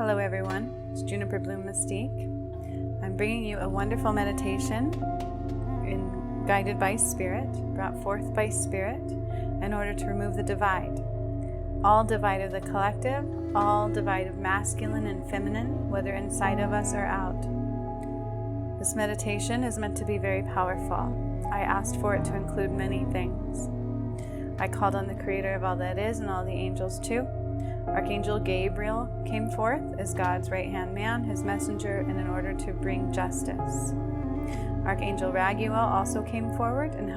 Hello everyone, it's Juniper Bloom Mystique. I'm bringing you a wonderful meditation guided by Spirit, brought forth by Spirit, in order to remove the divide. All divide of the collective, all divide of masculine and feminine, whether inside of us or out. This meditation is meant to be very powerful. I asked for it to include many things. I called on the Creator of all that is and all the angels too. Archangel Gabriel came forth as God's right-hand man, his messenger, and in order to bring justice. Archangel Raguel also came forward and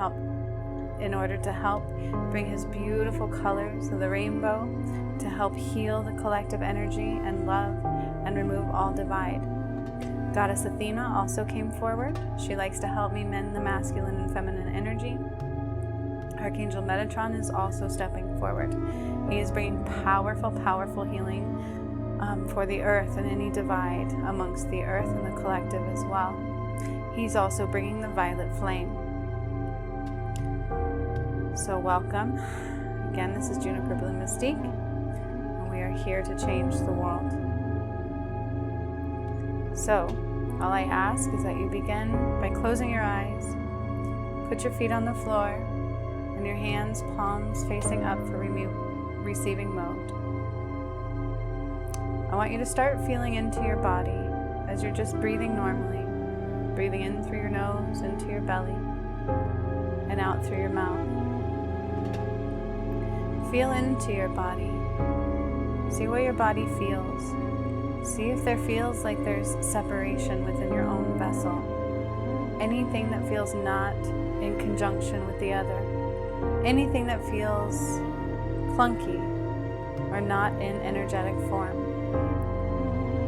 in order to help bring his beautiful colors of the rainbow to help heal the collective energy and love and remove all divide. Goddess Athena also came forward. She likes to help me mend the masculine and feminine energy. Archangel Metatron is also stepping forward. He is bringing powerful, powerful healing for the earth and any divide amongst the earth and the collective as well. He's also bringing the violet flame. So welcome. Again, this is Juniper Bloom Mystique, and we are here to change the world. So, all I ask is that you begin by closing your eyes, put your feet on the floor, and your hands, palms facing up for receiving mode. I want you to start feeling into your body as you're just breathing normally. Breathing in through your nose, into your belly, and out through your mouth. Feel into your body. See what your body feels. See if there feels like there's separation within your own vessel. Anything that feels not in conjunction with the other. Anything that feels clunky or not in energetic form.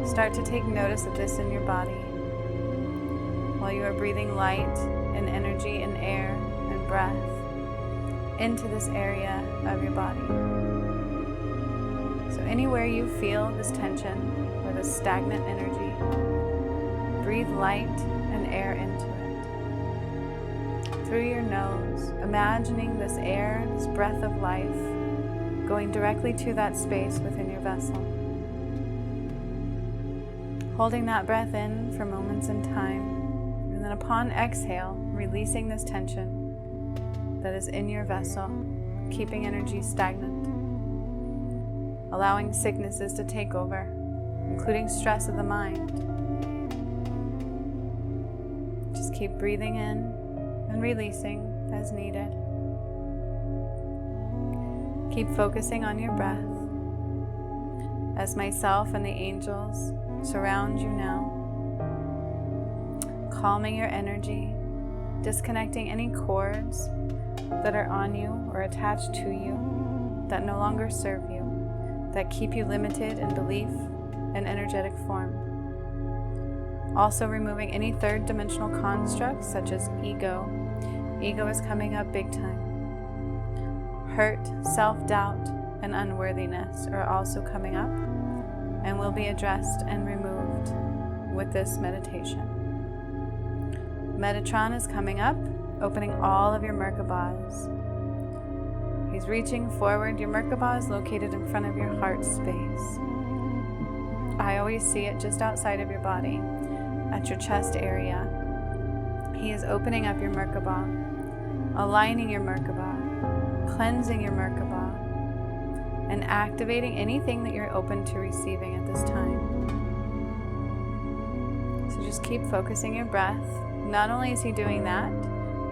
Start to take notice of this in your body while you are breathing light and energy and air and breath into this area of your body. So anywhere you feel this tension or this stagnant energy, breathe light and air into it. Through your nose, imagining this air, this breath of life, going directly to that space within your vessel. Holding that breath in for moments in time, and then upon exhale, releasing this tension that is in your vessel, keeping energy stagnant, allowing sicknesses to take over, including stress of the mind. Just keep breathing in and releasing as needed. Keep focusing on your breath as myself and the angels surround you now, calming your energy, disconnecting any cords that are on you or attached to you that no longer serve you, that keep you limited in belief and energetic form. Also removing any third dimensional constructs such as ego. Ego is coming up big time. Hurt, self-doubt, and unworthiness are also coming up and will be addressed and removed with this meditation. Metatron is coming up, opening all of your Merkabahs. He's reaching forward. Your Merkabah is located in front of your heart space. I always see it just outside of your body, at your chest area. He is opening up your Merkabah, aligning your Merkabah, cleansing your Merkabah, and activating anything that you're open to receiving at this time. So just keep focusing your breath. Not only is he doing that,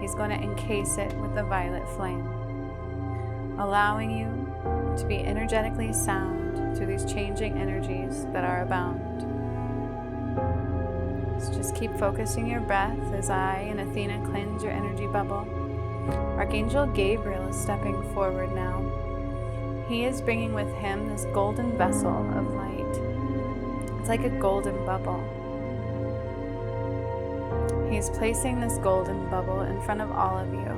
he's going to encase it with the violet flame, allowing you to be energetically sound through these changing energies that are abound. So just keep focusing your breath as I and Athena cleanse your energy bubble. Archangel Gabriel is stepping forward now. He is bringing with him this golden vessel of light. It's like a golden bubble. He's placing this golden bubble in front of all of you.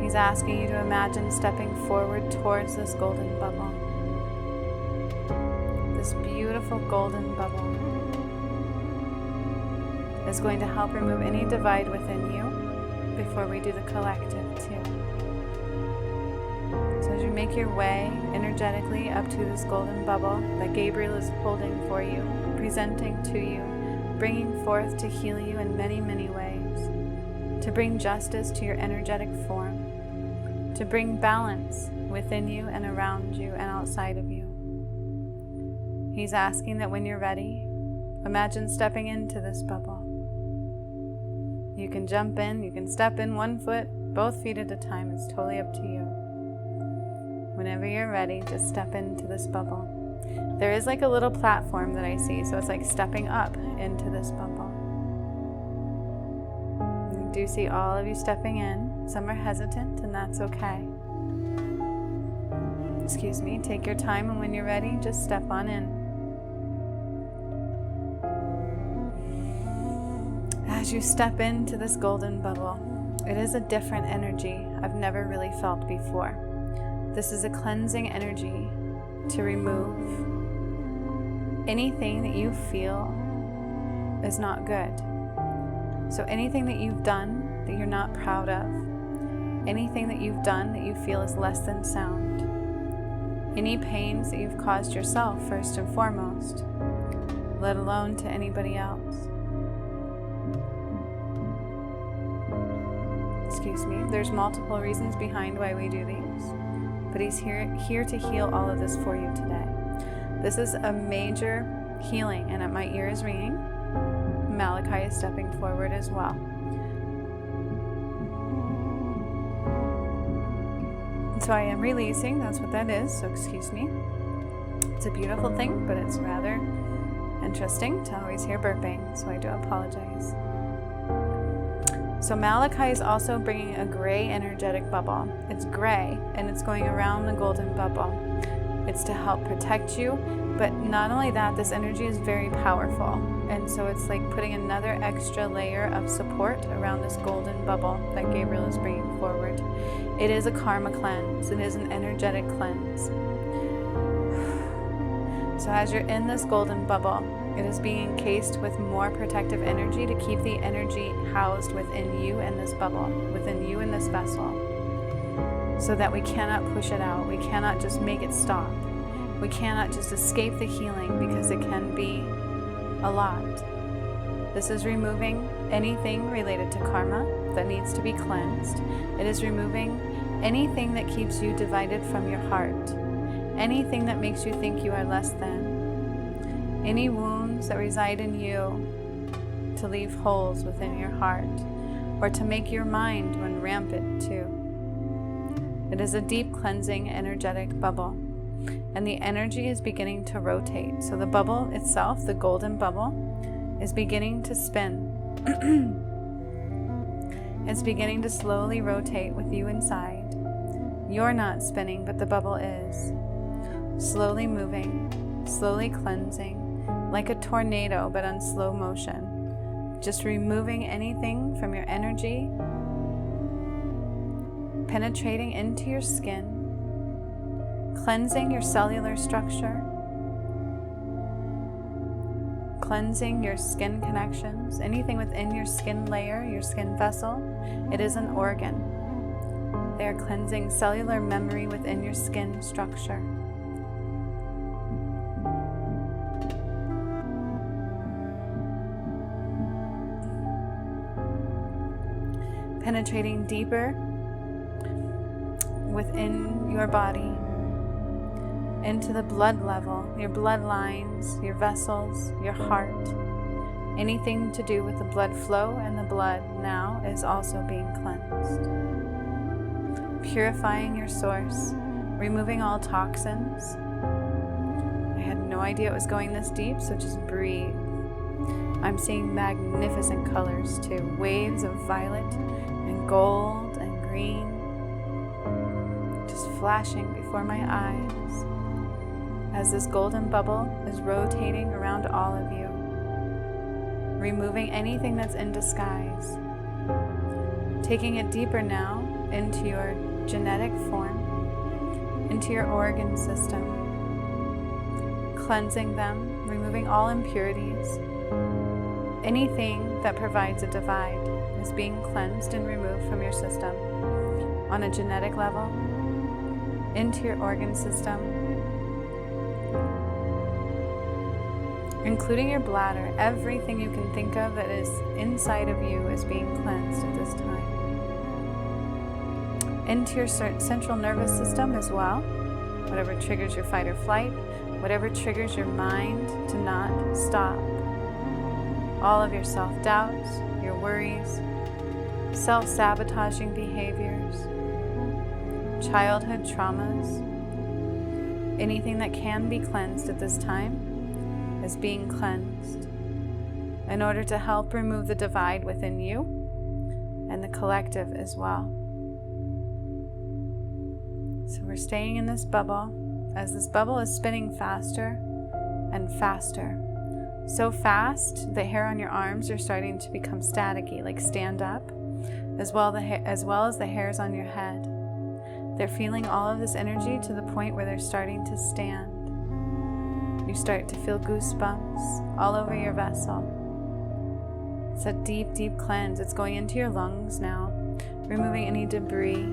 He's asking you to imagine stepping forward towards this golden bubble. This beautiful golden bubble is going to help remove any divide within you before we do the collective too. So as you make your way energetically up to this golden bubble that Gabriel is holding for you, presenting to you, bringing forth to heal you in many, many ways, to bring justice to your energetic form, to bring balance within you and around you and outside of you. He's asking that when you're ready, imagine stepping into this bubble. You can jump in, you can step in 1 foot, both feet at a time. It's totally up to you. Whenever you're ready, just step into this bubble. There is like a little platform that I see, so it's like stepping up into this bubble. I do see all of you stepping in. Some are hesitant, and that's okay. Excuse me, take your time, and when you're ready, just step on in. As you step into this golden bubble, it is a different energy I've never really felt before. This is a cleansing energy to remove anything that you feel is not good. So anything that you've done that you're not proud of, anything that you've done that you feel is less than sound, any pains that you've caused yourself first and foremost, let alone to anybody else. Excuse me, there's multiple reasons behind why we do these, but he's here to heal all of this for you today. This is a major healing, and my ear is ringing. Malachi is stepping forward as well. So I am releasing, that's what that is, so excuse me. It's a beautiful thing, but it's rather interesting to always hear burping, so I do apologize. So Malachi is also bringing a gray energetic bubble. It's gray, and it's going around the golden bubble. It's to help protect you, but not only that, this energy is very powerful. And so it's like putting another extra layer of support around this golden bubble that Gabriel is bringing forward. It is a karma cleanse. It is an energetic cleanse. So as you're in this golden bubble, it is being encased with more protective energy to keep the energy housed within you and this bubble, within you and this vessel, so that we cannot push it out. We cannot just make it stop. We cannot just escape the healing, because it can be a lot. This is removing anything related to karma that needs to be cleansed. It is removing anything that keeps you divided from your heart, anything that makes you think you are less than, any wounds that reside in you to leave holes within your heart, or to make your mind run rampant too. It is a deep cleansing energetic bubble, and the energy is beginning to rotate. So the bubble itself, the golden bubble, is beginning to spin. It's beginning to slowly rotate with you inside. You're not spinning, but the bubble is. Slowly moving, slowly cleansing, like a tornado, but on slow motion. Just removing anything from your energy, penetrating into your skin, cleansing your cellular structure, cleansing your skin connections, anything within your skin layer, your skin vessel. It is an organ. They are cleansing cellular memory within your skin structure. Penetrating deeper within your body, into the blood level, your bloodlines, your vessels, your heart. Anything to do with the blood flow and the blood now is also being cleansed. Purifying your source, removing all toxins. I had no idea it was going this deep, so just breathe. I'm seeing magnificent colors too, waves of violet and gold and green, just flashing before my eyes as this golden bubble is rotating around all of you, removing anything that's in disguise, taking it deeper now into your genetic form, into your organ system, cleansing them, removing all impurities. Anything that provides a divide is being cleansed and removed from your system on a genetic level, into your organ system, including your bladder. Everything you can think of that is inside of you is being cleansed at this time. Into your central nervous system as well, whatever triggers your fight or flight, whatever triggers your mind to not stop. All of your self-doubts, your worries, self-sabotaging behaviors, childhood traumas, anything that can be cleansed at this time is being cleansed in order to help remove the divide within you and the collective as well. So we're staying in this bubble as this bubble is spinning faster and faster. So fast, the hair on your arms are starting to become staticky, like stand up, as well as the hairs on your head. They're feeling all of this energy to the point where they're starting to stand. You start to feel goosebumps all over your vessel. It's a deep, deep cleanse. It's going into your lungs now, removing any debris,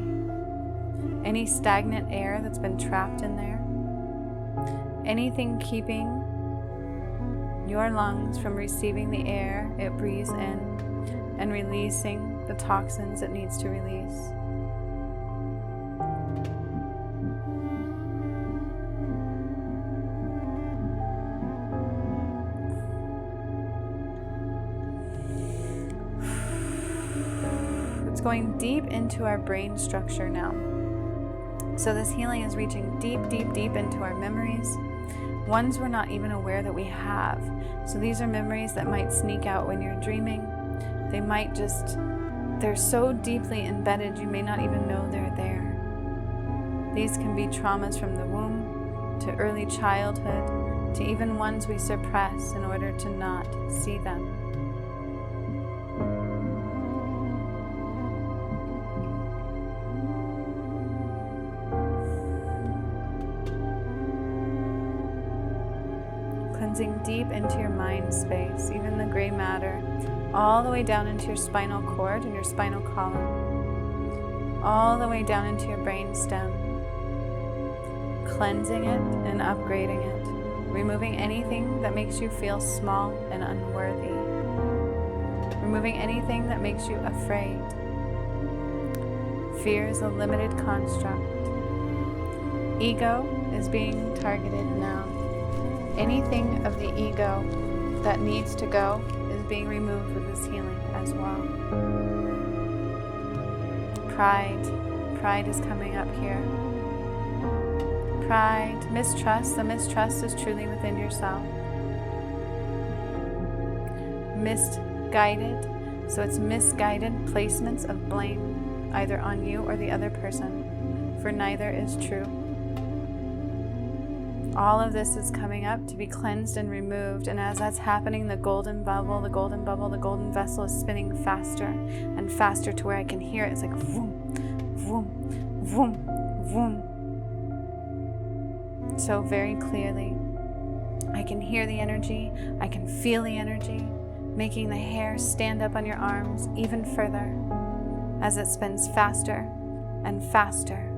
any stagnant air that's been trapped in there, anything keeping your lungs from receiving the air it breathes in and releasing the toxins it needs to release. It's going deep into our brain structure now. So this healing is reaching deep, deep, deep into our memories, ones we're not even aware that we have. So these are memories that might sneak out when you're dreaming. They might they're so deeply embedded you may not even know they're there. These can be traumas from the womb, to early childhood, to even ones we suppress in order to not see them. Cleansing deep into your mind space, even the gray matter, all the way down into your spinal cord and your spinal column, all the way down into your brain stem, cleansing it and upgrading it, removing anything that makes you feel small and unworthy, removing anything that makes you afraid. Fear is a limited construct. Ego is being targeted now. Anything of the ego that needs to go is being removed with this healing as well. Pride is coming up here. Pride, mistrust, the mistrust is truly within yourself. Misguided, so it's misguided placements of blame, either on you or the other person, for neither is true. All of this is coming up to be cleansed and removed, and as that's happening, the golden bubble, the golden vessel is spinning faster and faster to where I can hear it. It's like vroom, vroom, vroom, vroom. So very clearly, I can hear the energy, I can feel the energy, making the hair stand up on your arms even further as it spins faster and faster.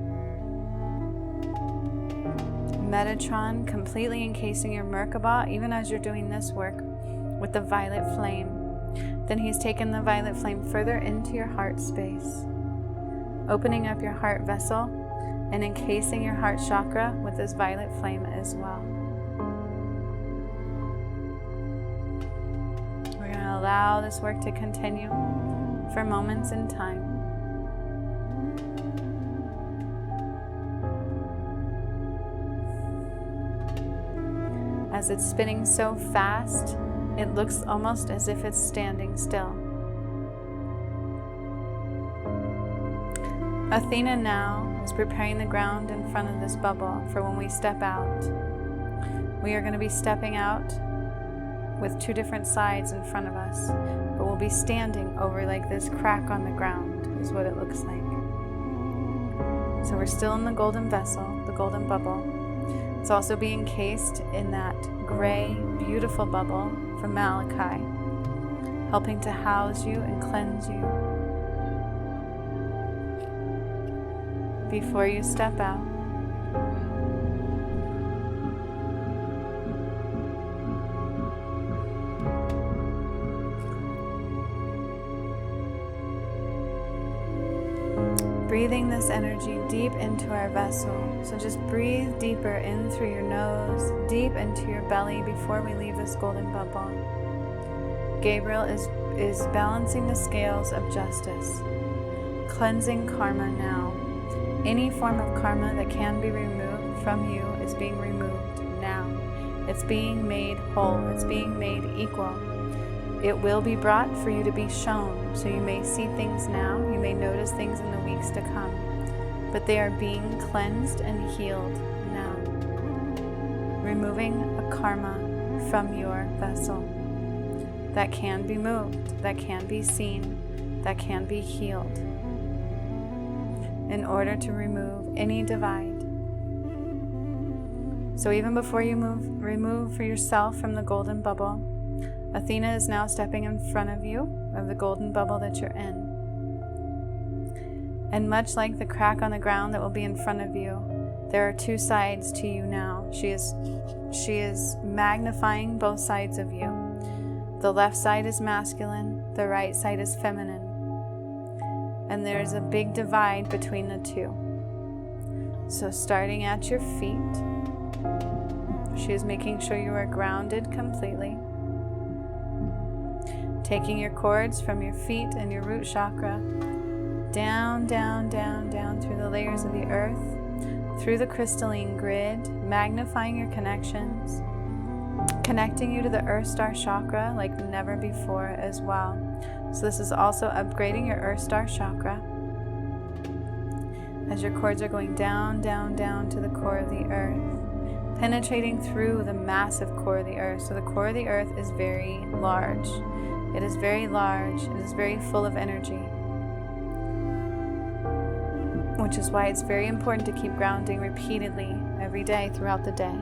Metatron completely encasing your Merkabah, even as you're doing this work with the violet flame. Then he's taken the violet flame further into your heart space, opening up your heart vessel and encasing your heart chakra with this violet flame as well. We're going to allow this work to continue for moments in time. As it's spinning so fast, it looks almost as if it's standing still. Athena now is preparing the ground in front of this bubble for when we step out. We are going to be stepping out with two different sides in front of us, but we'll be standing over like this crack on the ground is what it looks like. So we're still in the golden vessel, the golden bubble. It's also being encased in that gray, beautiful bubble from Malachi, helping to house you and cleanse you. Before you step out, breathing this energy deep into our vessel. So just breathe deeper in through your nose, deep into your belly before we leave this golden bubble. Gabriel is balancing the scales of justice, cleansing karma now. Any form of karma that can be removed from you is being removed now. It's being made whole. It's being made equal. It will be brought for you to be shown, so you may see things now, you may notice things in the weeks to come, but they are being cleansed and healed now. Removing a karma from your vessel that can be moved, that can be seen, that can be healed, in order to remove any divide. So even before you remove for yourself from the golden bubble, Athena is now stepping in front of you, of the golden bubble that you're in. And much like the crack on the ground that will be in front of you, there are two sides to you now. She is magnifying both sides of you. The left side is masculine, the right side is feminine. And there's a big divide between the two. So starting at your feet, she is making sure you are grounded completely. Taking your cords from your feet and your root chakra down, down, down, down through the layers of the earth, through the crystalline grid, magnifying your connections, connecting you to the Earth Star chakra like never before as well. So this is also upgrading your Earth Star chakra as your cords are going down, down, down to the core of the earth, penetrating through the massive core of the earth. So the core of the earth is very large. It is very large. It is very full of energy, which is why it's very important to keep grounding repeatedly every day throughout the day.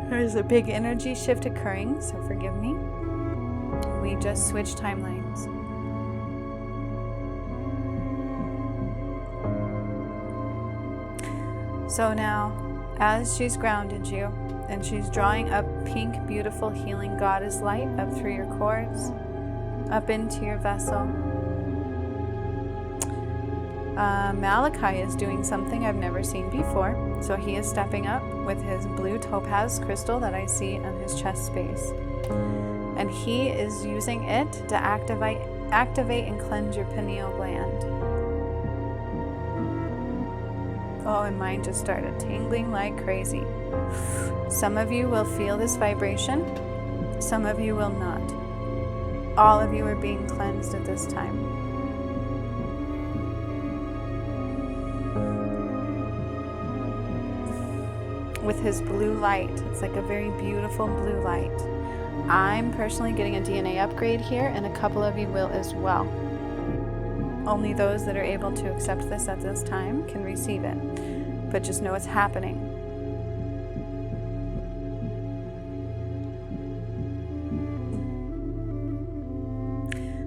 There's a big energy shift occurring, so forgive me. We just switched timelines. So now, as she's grounded you, and she's drawing up pink, beautiful, healing goddess light up through your cords, up into your vessel. Malachi is doing something I've never seen before. So he is stepping up with his blue topaz crystal that I see on his chest space. And he is using it to activate and cleanse your pineal gland. Oh, and mine just started tingling like crazy. Some of you will feel this vibration. Some of you will not. All of you are being cleansed at this time. With his blue light. It's like a very beautiful blue light. I'm personally getting a DNA upgrade here, and a couple of you will as well. Only those that are able to accept this at this time can receive it. But just know it's happening.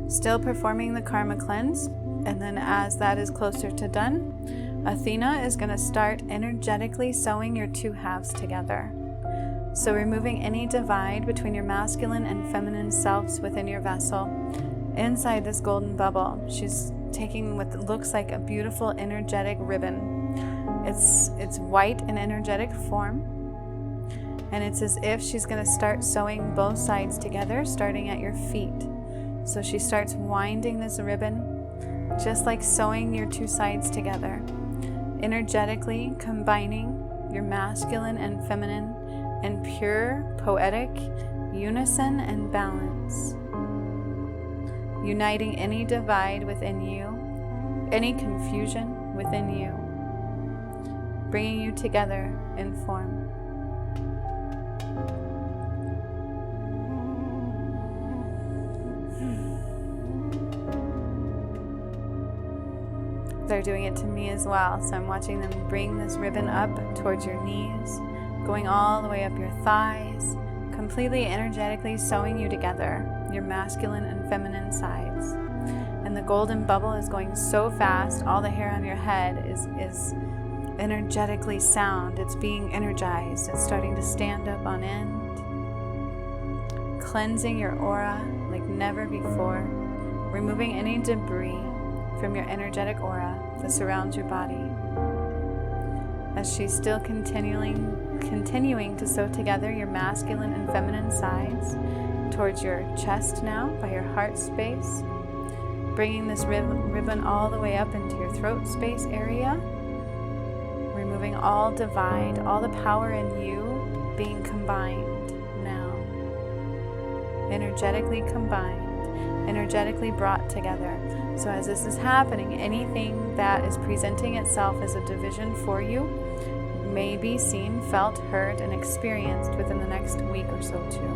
Still performing the karma cleanse, and then as that is closer to done, Athena is going to start energetically sewing your two halves together. So removing any divide between your masculine and feminine selves within your vessel. Inside this golden bubble, she's taking what looks like a beautiful energetic ribbon. It's white in energetic form, and it's as if she's going to start sewing both sides together, starting at your feet. So she starts winding this ribbon, just like sewing your two sides together, energetically combining your masculine and feminine in pure, poetic unison and balance, uniting any divide within you, any confusion within you, bringing you together in form. They're doing it to me as well, so I'm watching them bring this ribbon up towards your knees, going all the way up your thighs, completely energetically sewing you together, your masculine and feminine sides. And the golden bubble is going so fast, all the hair on your head is energetically sound. It's being energized. It's starting to stand up on end, cleansing your aura like never before, removing any debris, from your energetic aura that surrounds your body. As she's still continuing to sew together your masculine and feminine sides towards your chest now by your heart space, bringing this ribbon all the way up into your throat space area, removing all divide, all the power in you being combined now, energetically combined, energetically brought together. So as this is happening, anything that is presenting itself as a division for you may be seen, felt, heard, and experienced within the next week or so too.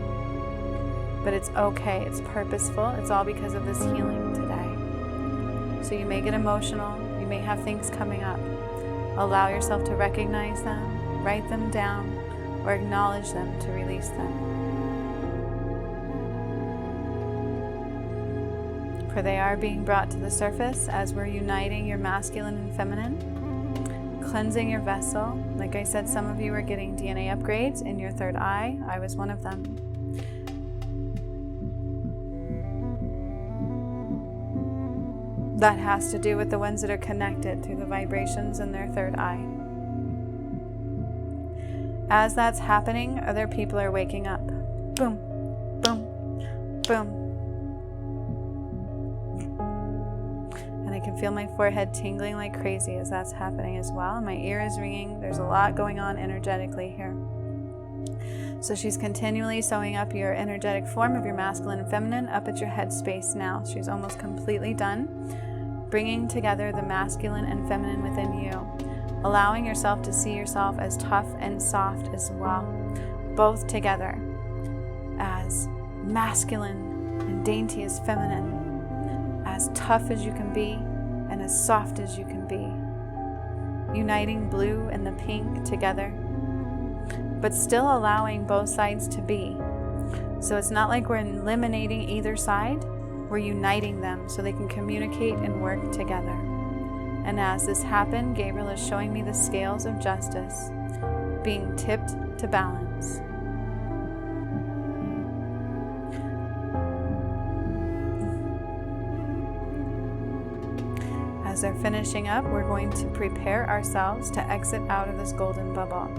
But it's okay, it's purposeful, it's all because of this healing today. So you may get emotional, you may have things coming up. Allow yourself to recognize them, write them down, or acknowledge them to release them. For they are being brought to the surface as we're uniting your masculine and feminine, cleansing your vessel. Like I said, some of you are getting DNA upgrades in your third eye. I was one of them. That has to do with the ones that are connected through the vibrations in their third eye. As that's happening, other people are waking up. Boom, boom, boom. And I can feel my forehead tingling like crazy as that's happening as well. And my ear is ringing. There's a lot going on energetically here. So she's continually sewing up your energetic form of your masculine and feminine up at your head space now. She's almost completely done, bringing together the masculine and feminine within you, allowing yourself to see yourself as tough and soft as well, both together, as masculine and dainty as feminine, as tough as you can be and as soft as you can be, uniting blue and the pink together, but still allowing both sides to be. So it's not like we're eliminating either side, we're uniting them so they can communicate and work together. And as this happened, Gabriel is showing me the scales of justice being tipped to balance. As they're finishing up, we're going to prepare ourselves to exit out of this golden bubble.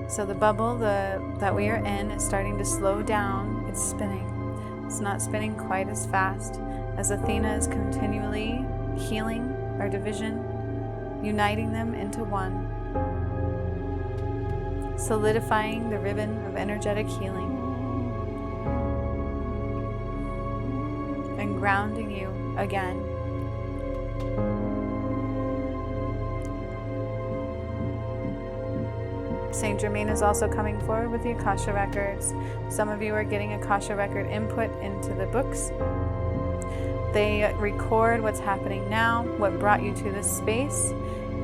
So the bubble that we are in is starting to slow down. It's spinning. It's not spinning quite as fast as Athena is continually healing our division, uniting them into one, solidifying the ribbon of energetic healing, and grounding you again. Saint Germain is also coming forward with the Akasha records. Some of you are getting Akasha record input into the books. They record what's happening now, what brought you to this space,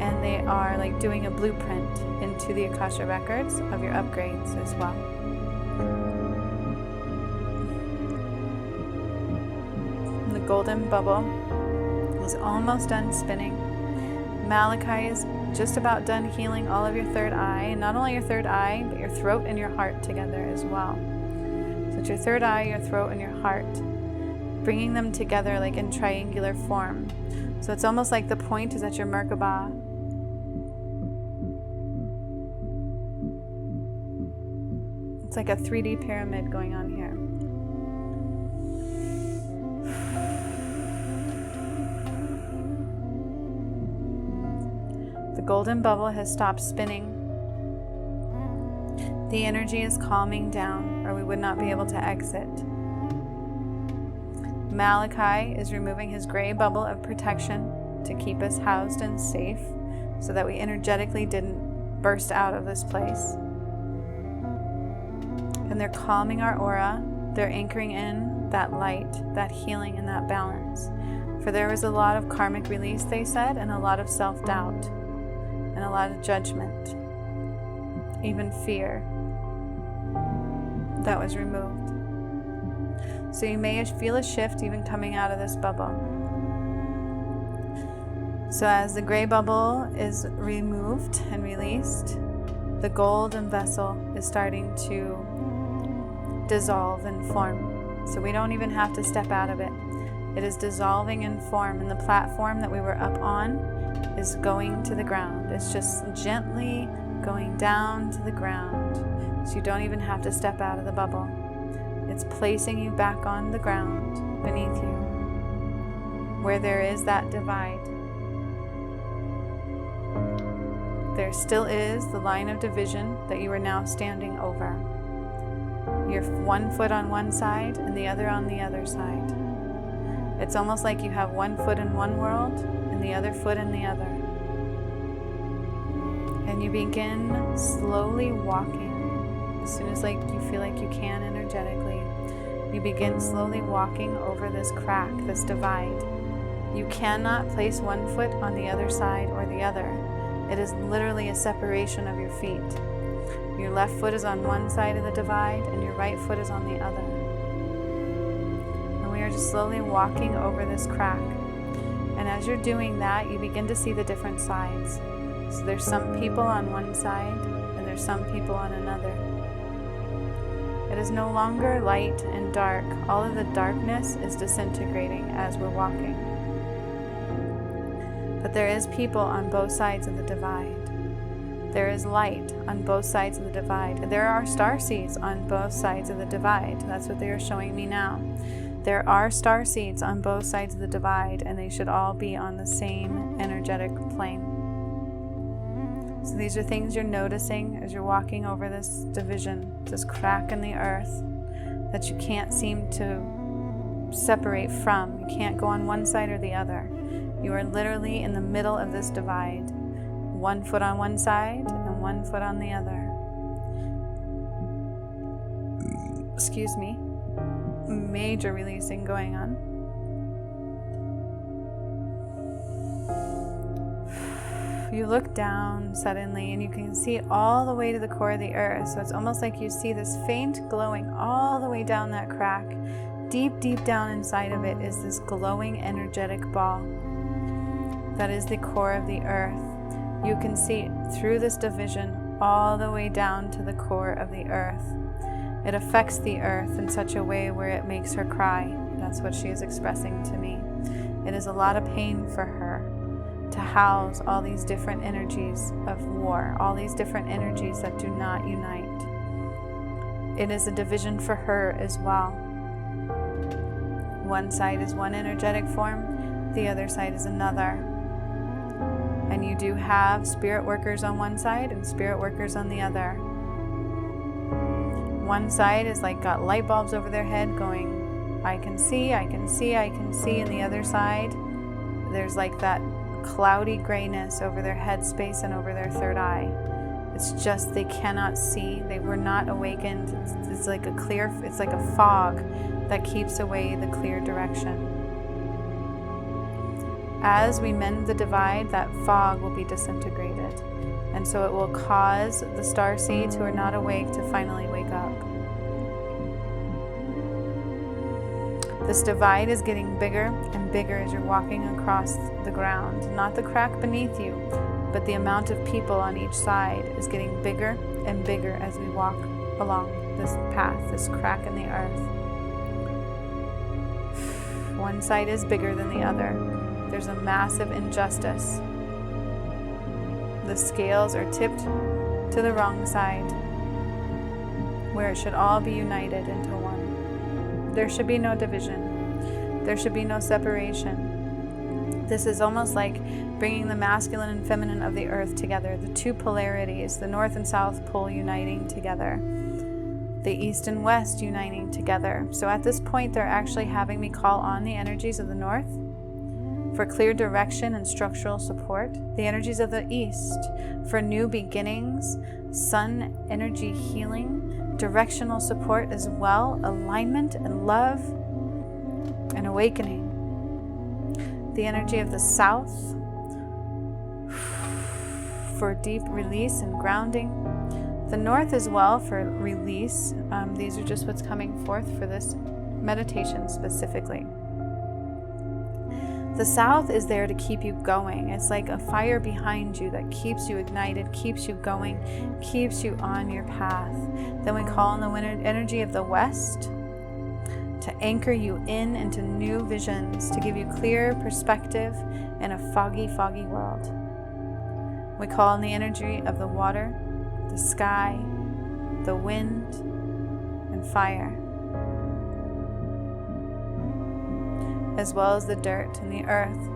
and they are like doing a blueprint into the Akasha records of your upgrades as well. And the golden bubble is almost done spinning. Malachi is just about done healing all of your third eye, and not only your third eye, but your throat and your heart together as well. So it's your third eye, your throat, and your heart, bringing them together like in triangular form. So it's almost like the point is at your Merkabah. It's like a 3D pyramid going on here. The golden bubble has stopped spinning. The energy is calming down, or we would not be able to exit. Malachi is removing his gray bubble of protection to keep us housed and safe so that we energetically didn't burst out of this place. And they're calming our aura. They're anchoring in that light, that healing, and that balance. For there was a lot of karmic release, they said, and a lot of self-doubt, and a lot of judgment, even fear that was removed. So you may feel a shift even coming out of this bubble. So as the gray bubble is removed and released, the golden vessel is starting to dissolve and form. So we don't even have to step out of it. It is dissolving in form, and the platform that we were up on is going to the ground. It's just gently going down to the ground, so you don't even have to step out of the bubble. It's placing you back on the ground beneath you, where there is that divide. There still is the line of division that you are now standing over. You're one foot on one side and the other on the other side. It's almost like you have one foot in one world and the other foot in the other. And you begin slowly walking. As soon as you feel like you can energetically, you begin slowly walking over this crack, this divide. You cannot place one foot on the other side or the other. It is literally a separation of your feet. Your left foot is on one side of the divide and your right foot is on the other. And we are just slowly walking over this crack. And as you're doing that, you begin to see the different sides. So there's some people on one side and there's some people on another. It is no longer light and dark. All of the darkness is disintegrating as we're walking. But there is people on both sides of the divide. There is light on both sides of the divide. There are starseeds on both sides of the divide. That's what they are showing me now. There are starseeds on both sides of the divide, and they should all be on the same energetic plane. So these are things you're noticing as you're walking over this division, this crack in the earth that you can't seem to separate from. You can't go on one side or the other. You are literally in the middle of this divide. One foot on one side and one foot on the other. Excuse me. Major releasing going on. You look down suddenly and you can see all the way to the core of the earth. So it's almost like you see this faint glowing all the way down that crack. Deep, deep down inside of it is this glowing energetic ball. That is the core of the earth. You can see through this division all the way down to the core of the earth. It affects the earth in such a way where it makes her cry. That's what she is expressing to me. It is a lot of pain for her to house all these different energies of war, all these different energies that do not unite. It is a division for her as well. One side is one energetic form, the other side is another. And you do have spirit workers on one side and spirit workers on the other. One side is got light bulbs over their head going, I can see, I can see, I can see. And the other side, there's that cloudy grayness over their head space and over their third eye. It's just they cannot see. They were not awakened. It's like a fog that keeps away the clear direction. As we mend the divide, that fog will be disintegrated. And so it will cause the starseeds who are not awake to finally wake up. This divide is getting bigger and bigger as you're walking across the ground. Not the crack beneath you, but the amount of people on each side is getting bigger and bigger as we walk along this path, this crack in the earth. One side is bigger than the other. There's a massive injustice. The scales are tipped to the wrong side, where it should all be united into one. There should be no division. There should be no separation. This is almost like bringing the masculine and feminine of the earth together, the two polarities, the north and south pole uniting together, the east and west uniting together. So at this point, they're actually having me call on the energies of the north for clear direction and structural support, the energies of the east for new beginnings, sun energy healing, directional support as well, alignment and love and awakening. The energy of the south for deep release and grounding. The north as well for release. These are just what's coming forth for this meditation specifically. The south is there to keep you going. It's like a fire behind you that keeps you ignited, keeps you going, keeps you on your path. Then we call on the energy of the west to anchor you into new visions, to give you clear perspective in a foggy, foggy world. We call on the energy of the water, the sky, the wind, and fire, as well as the dirt and the earth.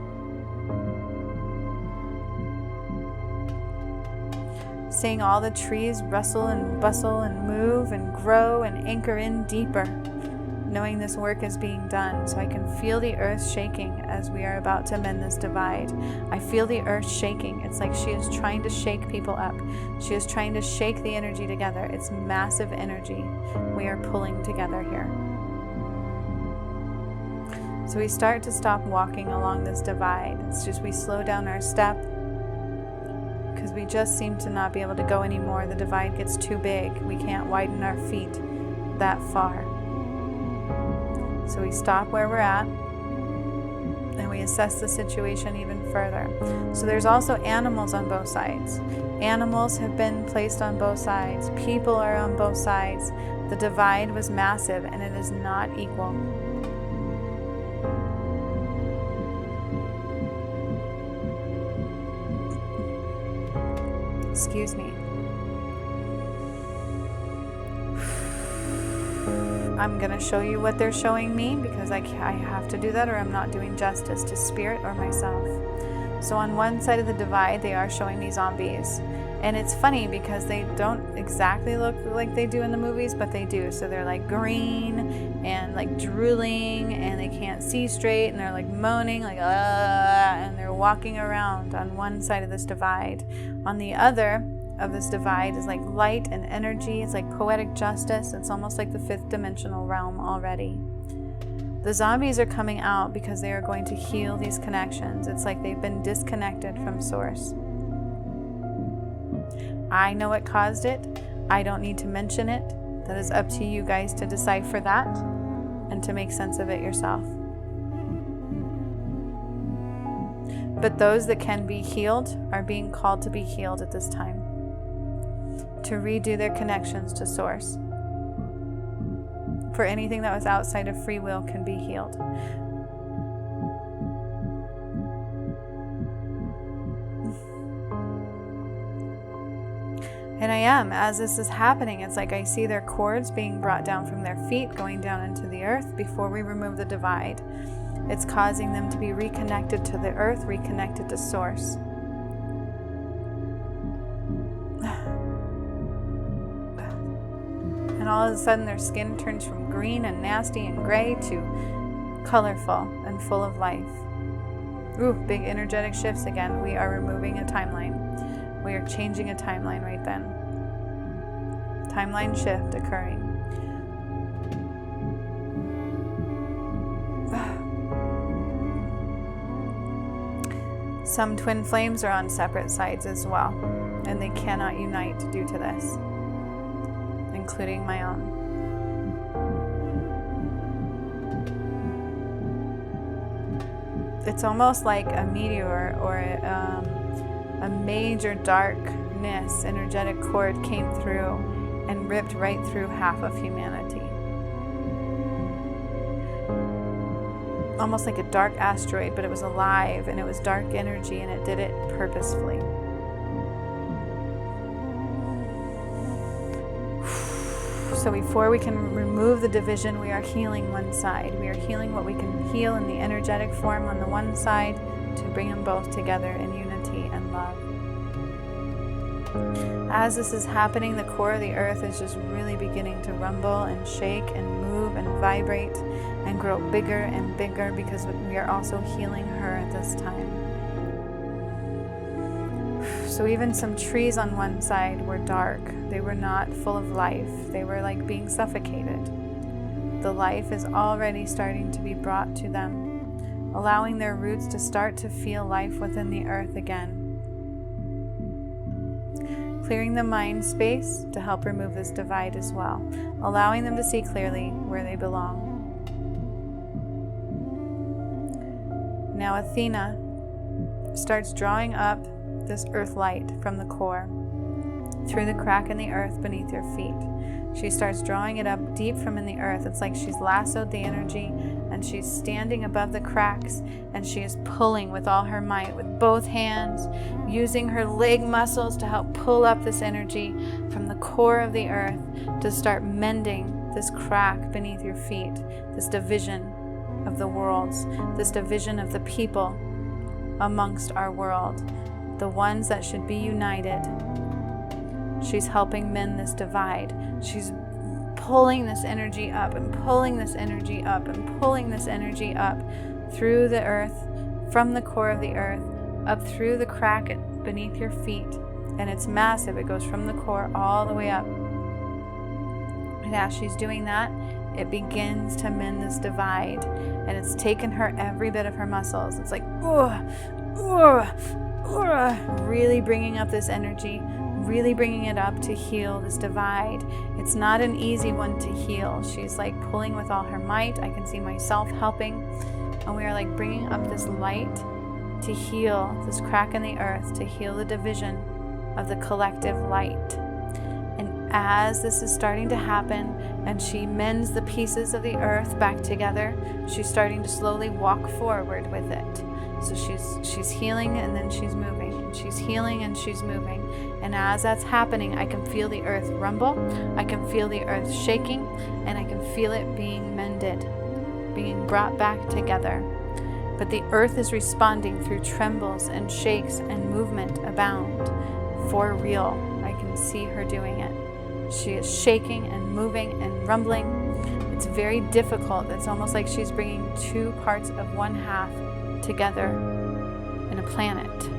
Seeing all the trees rustle and bustle and move and grow and anchor in deeper, knowing this work is being done. So I can feel the earth shaking as we are about to mend this divide. I feel the earth shaking. It's like she is trying to shake people up. She is trying to shake the energy together. It's massive energy we are pulling together here. So we start to stop walking along this divide. It's just we slow down our step, because we just seem to not be able to go anymore. The divide gets too big. We can't widen our feet that far. So we stop where we're at and we assess the situation even further. So there's also animals on both sides. Animals have been placed on both sides. People are on both sides. The divide was massive and it is not equal. Excuse me. I'm going to show you what they're showing me, because I have to do that or I'm not doing justice to spirit or myself. So on one side of the divide, they are showing me zombies. And it's funny because they don't exactly look like they do in the movies, but they do. So they're like green and like drooling and they can't see straight and they're like moaning like, and they're walking around on one side of this divide. On the other of this divide is like light and energy. It's like poetic justice. It's almost like the fifth dimensional realm already. The zombies are coming out because they are going to heal these connections. It's like they've been disconnected from source. I know what caused it. I don't need to mention it. That is up to you guys to decipher that and to make sense of it yourself. But those that can be healed are being called to be healed at this time, to redo their connections to source. For anything that was outside of free will can be healed. And I am, as this is happening, it's like I see their cords being brought down from their feet, going down into the earth before we remove the divide. It's causing them to be reconnected to the earth, reconnected to source. And all of a sudden their skin turns from green and nasty and gray to colorful and full of life. Ooh, big energetic shifts again. We are removing a timeline. We are changing a timeline right then. Timeline shift occurring. Some twin flames are on separate sides as well, and they cannot unite due to this, including my own. It's almost like a meteor or a major darkness, energetic cord came through and ripped right through half of humanity. Almost like a dark asteroid, but it was alive and it was dark energy and it did it purposefully. So before we can remove the division, we are healing one side. We are healing what we can heal in the energetic form on the one side to bring them both together in unity and love. As this is happening, the core of the earth is just really beginning to rumble and shake and move and vibrate and grow bigger and bigger, because we are also healing her at this time. So even some trees on one side were dark. They were not full of life. They were like being suffocated. The life is already starting to be brought to them, allowing their roots to start to feel life within the earth again. Clearing the mind space to help remove this divide as well, allowing them to see clearly where they belong. Now Athena starts drawing up this earth light from the core. through the crack in the earth beneath your feet. She starts drawing it up deep from in the earth. It's like she's lassoed the energy and she's standing above the cracks, and she is pulling with all her might, with both hands, using her leg muscles to help pull up this energy from the core of the earth to start mending this crack beneath your feet, this division of the worlds, this division of the people amongst our world, the ones that should be united. She's helping mend this divide. She's pulling this energy up and pulling this energy up and pulling this energy up through the earth, from the core of the earth, up through the crack beneath your feet. And it's massive. It goes from the core all the way up. And as she's doing that, it begins to mend this divide. And it's taken her every bit of her muscles. It's like, really bringing up this energy, really bringing it up to heal this divide. It's not an easy one to heal. She's like pulling with all her might. I can see myself helping. And we are like bringing up this light to heal this crack in the earth, to heal the division of the collective light. And as this is starting to happen and she mends the pieces of the earth back together, she's starting to slowly walk forward with it. So she's healing and then she's moving. She's healing and she's moving. And as that's happening, I can feel the earth rumble. I can feel the earth shaking, and I can feel it being mended, being brought back together. But the earth is responding through trembles and shakes and movement abound. For real, I can see her doing it. She is shaking and moving and rumbling. It's very difficult. It's almost like she's bringing two parts of one half together in a planet.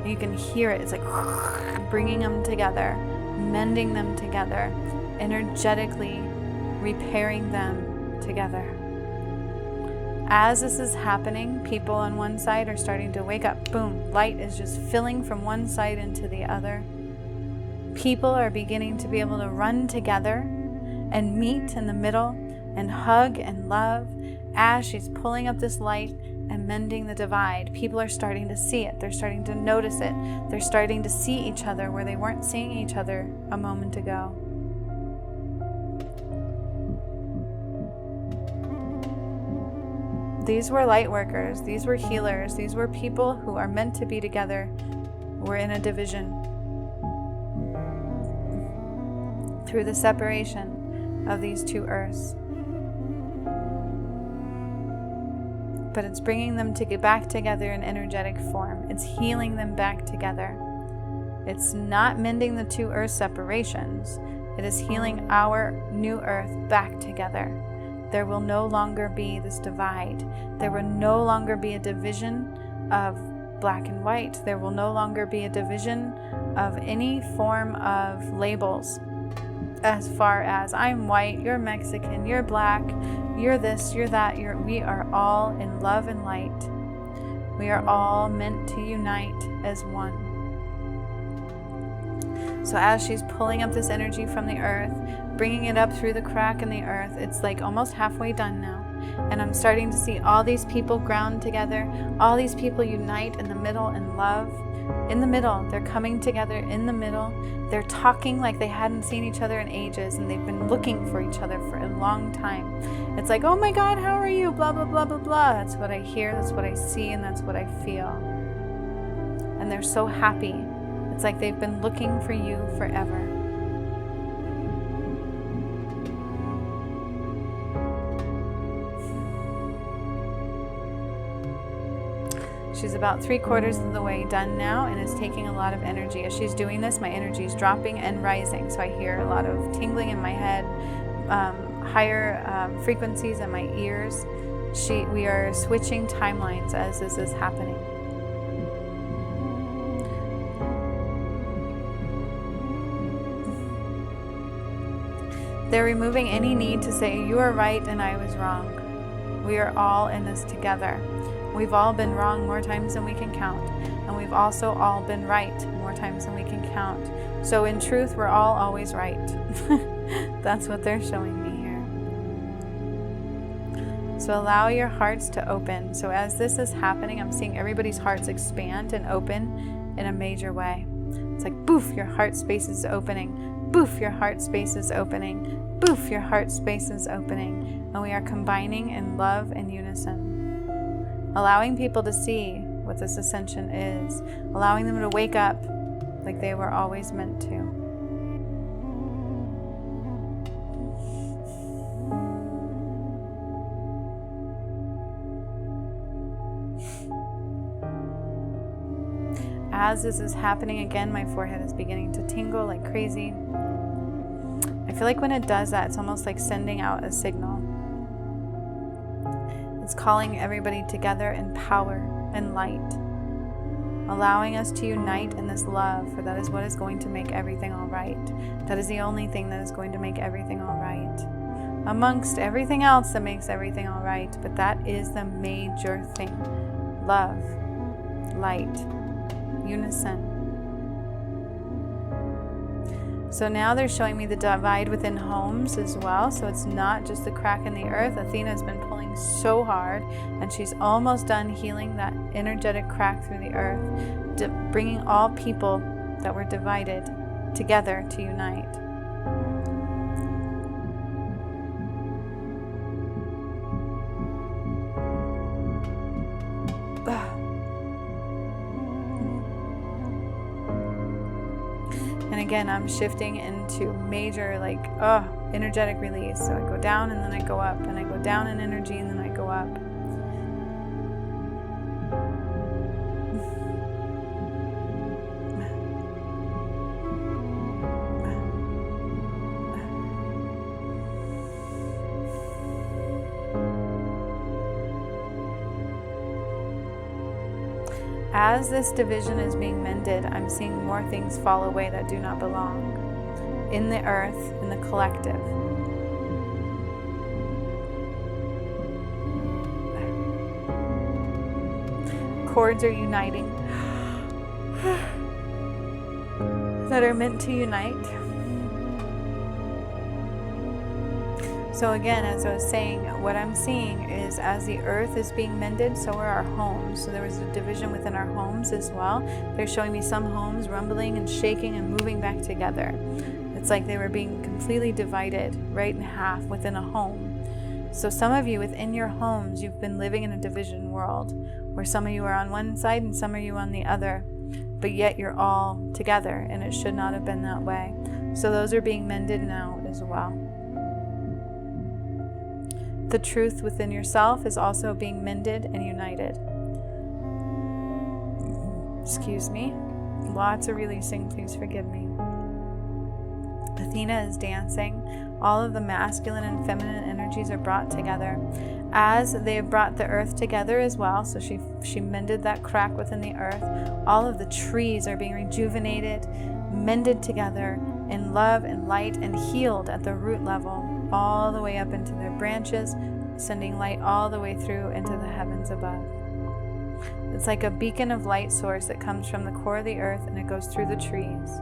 You can hear it. It's like bringing them together, mending them together, energetically repairing them together. As this is happening, people on one side are starting to wake up. Boom, light is just filling from one side into the other. People are beginning to be able to run together and meet in the middle and hug and love as she's pulling up this light and mending the divide. People are starting to see it. They're starting to notice it. They're starting to see each other where they weren't seeing each other a moment ago. These were light workers. These were healers. These were people who are meant to be together. We're in a division through the separation of these two earths. But it's bringing them to get back together in energetic form. It's healing them back together. It's not mending the two earth separations. It is healing our new earth back together. There will no longer be this divide. There will no longer be a division of black and white. There will no longer be a division of any form of labels. As far as I'm white, you're Mexican, you're black, you're this, you're that, we are all in love and light. We are all meant to unite as one. So as she's pulling up this energy from the earth, bringing it up through the crack in the earth, it's like almost halfway done now. And I'm starting to see all these people ground together, all these people unite in the middle in love. In the middle, they're coming together in the middle. They're talking like they hadn't seen each other in ages, and they've been looking for each other for a long time. It's like, oh my God, how are you? Blah, blah, blah, blah, blah. That's what I hear, that's what I see, and that's what I feel. And they're so happy. It's like they've been looking for you forever. She's about 3/4 of the way done now and is taking a lot of energy. As she's doing this, my energy is dropping and rising. So I hear a lot of tingling in my head, higher frequencies in my ears. We are switching timelines as this is happening. They're removing any need to say, you are right and I was wrong. We are all in this together. We've all been wrong more times than we can count. And we've also all been right more times than we can count. So in truth, we're all always right. That's what they're showing me here. So allow your hearts to open. So as this is happening, I'm seeing everybody's hearts expand and open in a major way. It's like, boof, your heart space is opening. Boof, your heart space is opening. Boof, your heart space is opening. And we are combining in love and unison. Allowing people to see what this ascension is. Allowing them to wake up like they were always meant to. As this is happening again, my forehead is beginning to tingle like crazy. I feel like when it does that, it's almost like sending out a signal. It's calling everybody together in power and light, allowing us to unite in this love, for that is what is going to make everything all right. That is the only thing that is going to make everything all right, amongst everything else that makes everything all right. But that is the major thing: love, light, unison. So now they're showing me the divide within homes as well. So it's not just the crack in the earth. Athena has been pulling so hard, and she's almost done healing that energetic crack through the earth, bringing all people that were divided together to unite. And again, I'm shifting into major, energetic release. So I go down and then I go up, and I go down in energy and then I go up. As this division is being mended, I'm seeing more things fall away that do not belong in the earth, in the collective. Cords are uniting that are meant to unite. So again, as I was saying, what I'm seeing is as the earth is being mended, so are our homes. So there was a division within our homes as well. They're showing me some homes rumbling and shaking and moving back together. It's like they were being completely divided right in half within a home. So some of you within your homes, you've been living in a division world where some of you are on one side and some of you on the other, but yet you're all together, and it should not have been that way. So those are being mended now as well. The truth within yourself is also being mended and united. Excuse me. Lots of releasing. Please forgive me. Athena is dancing. All of the masculine and feminine energies are brought together. As they have brought the earth together as well, so she mended that crack within the earth. All of the trees are being rejuvenated, mended together in love and light, and healed at the root level, all the way up into their branches, sending light all the way through into the heavens above. It's like a beacon of light source that comes from the core of the earth, and it goes through the trees.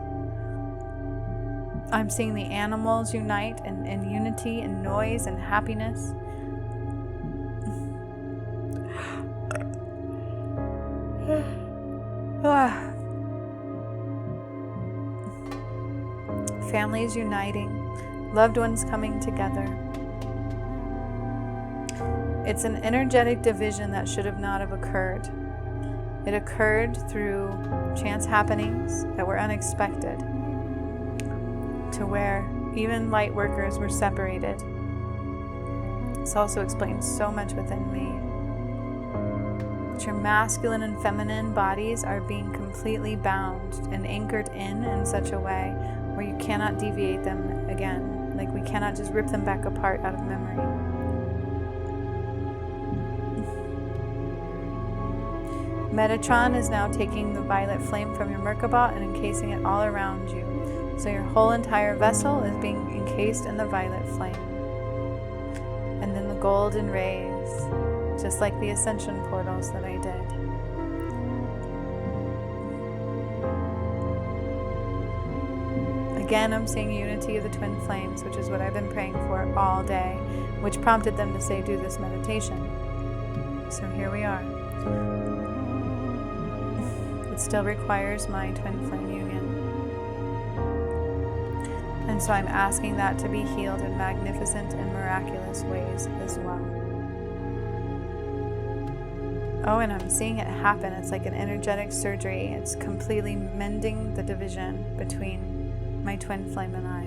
I'm seeing the animals unite in unity and noise and happiness. Families uniting, loved ones coming together. It's an energetic division that should have not have occurred. It occurred through chance happenings that were unexpected, to where even light workers were separated. This also explains so much within me. Your masculine and feminine bodies are being completely bound and anchored in such a way where you cannot deviate them again. Like we cannot just rip them back apart out of memory. Metatron is now taking the violet flame from your Merkabah and encasing it all around you. So your whole entire vessel is being encased in the violet flame. And then the golden rays, just like the ascension portals that I did. Again, I'm seeing unity of the twin flames, which is what I've been praying for all day, which prompted them to say, do this meditation. So here we are. It still requires my twin flame union. And so I'm asking that to be healed in magnificent and miraculous ways as well. Oh, and I'm seeing it happen. It's like an energetic surgery. It's completely mending the division between my twin flame and I.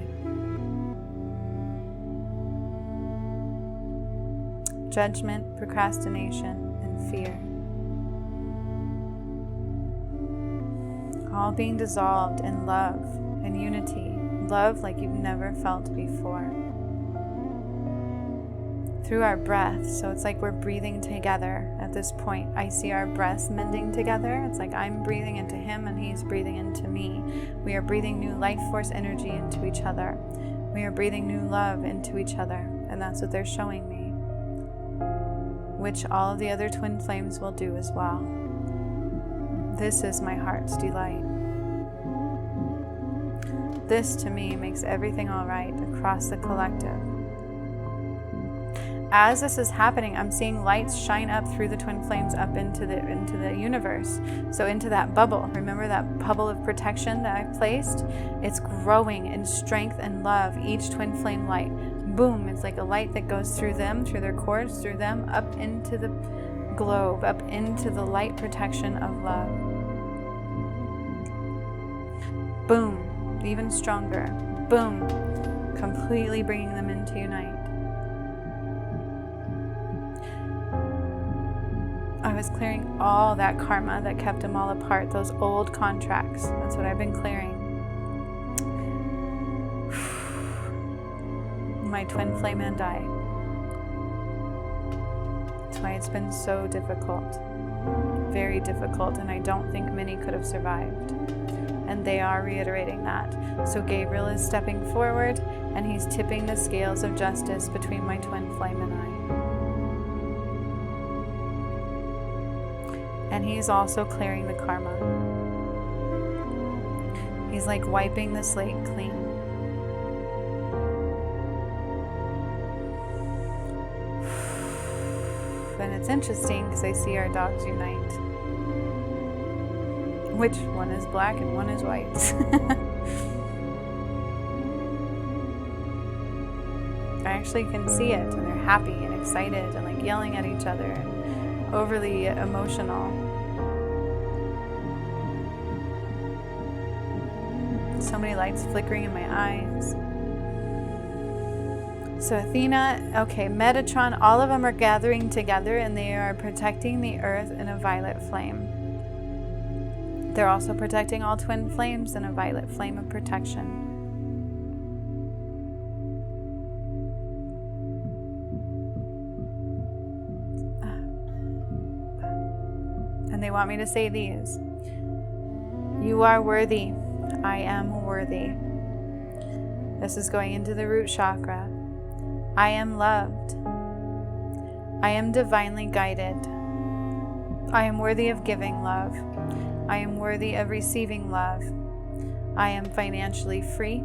Judgment, procrastination, and fear. All being dissolved in love and unity. Love like you've never felt before. Through our breath, so it's like we're breathing together at this point. I see our breaths mending together. It's like I'm breathing into him and he's breathing into me. We are breathing new life force energy into each other. We are breathing new love into each other, and that's what they're showing me, which all of the other twin flames will do as well. This is my heart's delight. This to me makes everything all right across the collective. As this is happening, I'm seeing lights shine up through the twin flames up into the universe. So into that bubble. Remember that bubble of protection that I've placed? It's growing in strength and love. Each twin flame light. Boom. It's like a light that goes through them, through their cords, through them, up into the globe, up into the light protection of love. Boom. Even stronger. Boom. Completely bringing them into unite. I was clearing all that karma that kept them all apart, those old contracts. That's what I've been clearing. My twin flame and I. That's why it's been so difficult. Very difficult, and I don't think many could have survived. And they are reiterating that. So Gabriel is stepping forward, and he's tipping the scales of justice between my twin flame and I. And he's also clearing the karma. He's like wiping the slate clean. And it's interesting because I see our dogs unite. Which one is black and one is white. I actually can see it, and they're happy and excited and like yelling at each other and overly emotional. So many lights flickering in my eyes. So Athena, okay, Metatron, all of them are gathering together and they are protecting the earth in a violet flame. They're also protecting all twin flames in a violet flame of protection. And they want me to say these. You are worthy. I am worthy. This is going into the root chakra. I am loved. I am divinely guided. I am worthy of giving love. I am worthy of receiving love. I am financially free.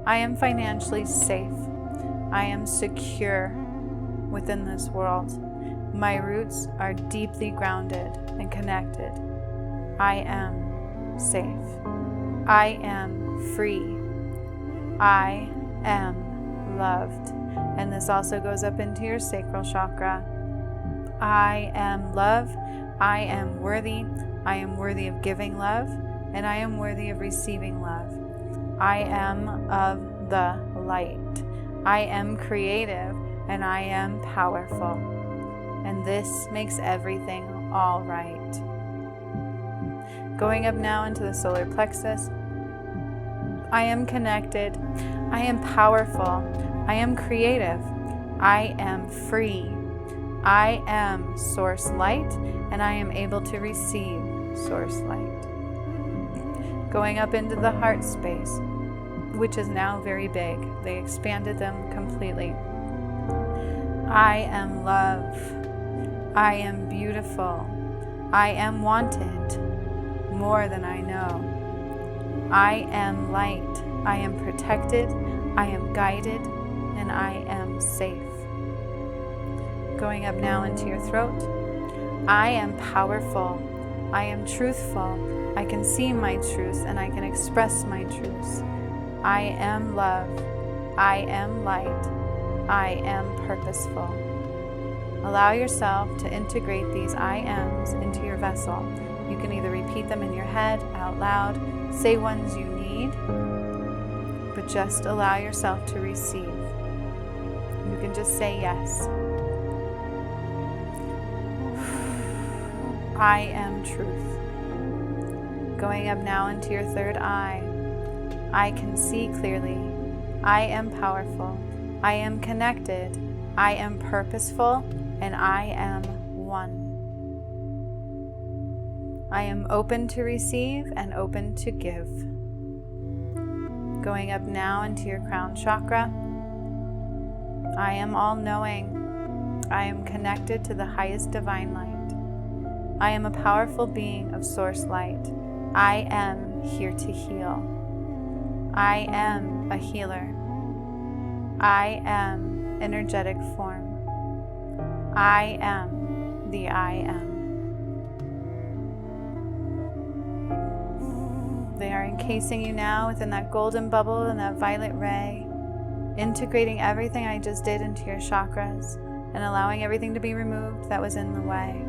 I am financially safe. I am secure within this world. My roots are deeply grounded and connected. I am safe. I am free. I am loved. And this also goes up into your sacral chakra. I am love. I am worthy. I am worthy of giving love. And I am worthy of receiving love. I am of the light. I am creative and I am powerful. And this makes everything all right. Going up now into the solar plexus. I am connected. I am powerful. I am creative. I am free. I am source light, and I am able to receive source light. Going up into the heart space, which is now very big. They expanded them completely. I am love. I am beautiful. I am wanted more than I know. I am light. I am protected. I am guided. And I am safe. Going up now into your throat. I am powerful. I am truthful. I can see my truth and I can express my truth. I am love. I am light. I am purposeful. Allow yourself to integrate these I ams into your vessel. You can either repeat them in your head, out loud, say ones you need, but just allow yourself to receive. You can just say yes. I am truth. Going up now into your third eye. I can see clearly. I am powerful. I am connected. I am purposeful. And I am one. I am open to receive and open to give. Going up now into your crown chakra. I am all-knowing. I am connected to the highest divine light. I am a powerful being of source light. I am here to heal. I am a healer. I am energetic form. I am the I am. They are encasing you now within that golden bubble and that violet ray, integrating everything I just did into your chakras and allowing everything to be removed that was in the way.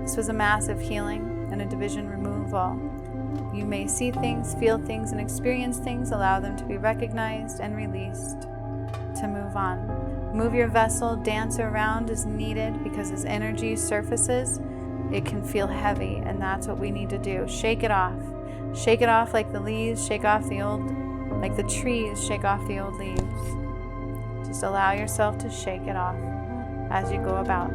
This was a massive healing and a division removal. You may see things, feel things, and experience things. Allow them to be recognized and released to move on. Move your vessel, dance around as needed, because as energy surfaces, it can feel heavy, and that's what we need to do. Shake it off. Shake it off like the leaves, shake off the old, like the trees, shake off the old leaves. Just allow yourself to shake it off as you go about.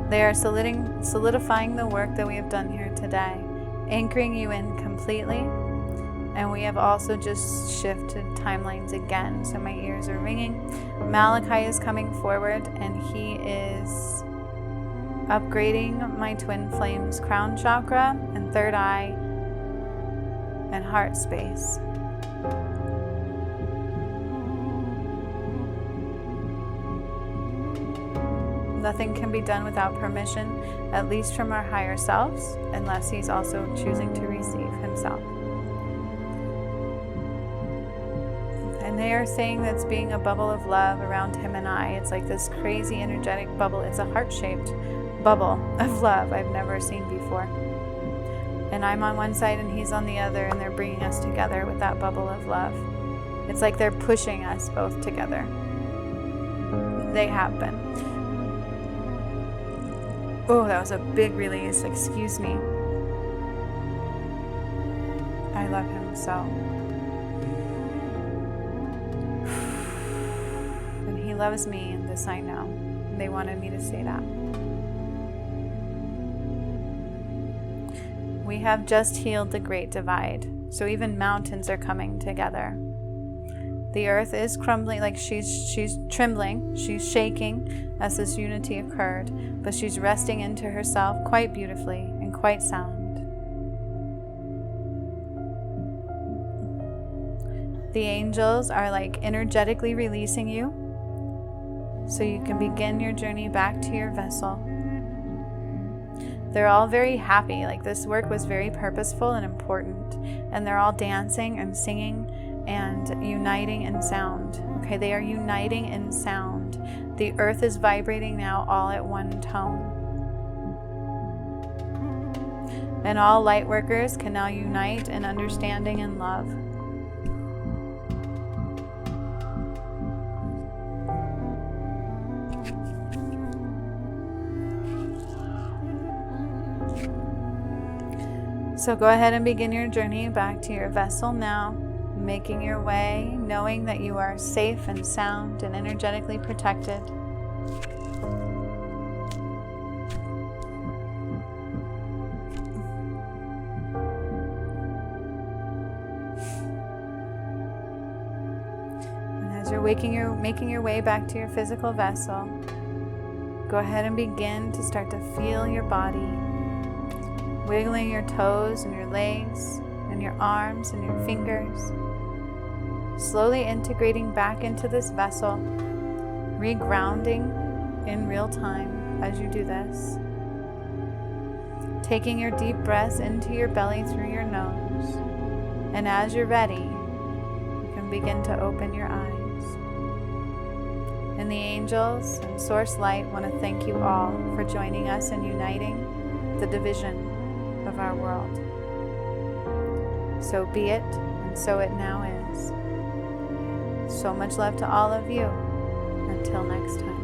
They are solidifying the work that we have done here today, anchoring you in completely. And we have also just shifted timelines again. So my ears are ringing. Malachi is coming forward, and he is upgrading my twin flames crown chakra and third eye and heart space. Nothing can be done without permission, at least from our higher selves, unless he's also choosing to receive himself. And they are saying that's being a bubble of love around him and I. It's like this crazy energetic bubble. It's a heart-shaped bubble of love I've never seen before. And I'm on one side and he's on the other, and they're bringing us together with that bubble of love. It's like they're pushing us both together. They have been. Oh, that was a big release. Excuse me. I love him so. And he loves me, and this I know. They wanted me to say that. We have just healed the Great Divide, so even mountains are coming together. The earth is crumbling, like she's trembling, she's shaking as this unity occurred, but she's resting into herself quite beautifully and quite sound. The angels are like energetically releasing you so you can begin your journey back to your vessel. They're all very happy, like this work was very purposeful and important, and they're all dancing and singing and uniting in sound. Okay, they are uniting in sound. The earth is vibrating now all at one tone. And all light workers can now unite in understanding and love. So go ahead and begin your journey back to your vessel now, making your way, knowing that you are safe and sound and energetically protected. And as you're making your way back to your physical vessel, go ahead and begin to start to feel your body, wiggling your toes and your legs and your arms and your fingers, slowly integrating back into this vessel, regrounding in real time as you do this. taking your deep breaths into your belly through your nose. And as you're ready, you can begin to open your eyes. And the angels and Source Light want to thank you all for joining us in uniting the division of our world. So be it, and so it now is. So much love to all of you. Until next time.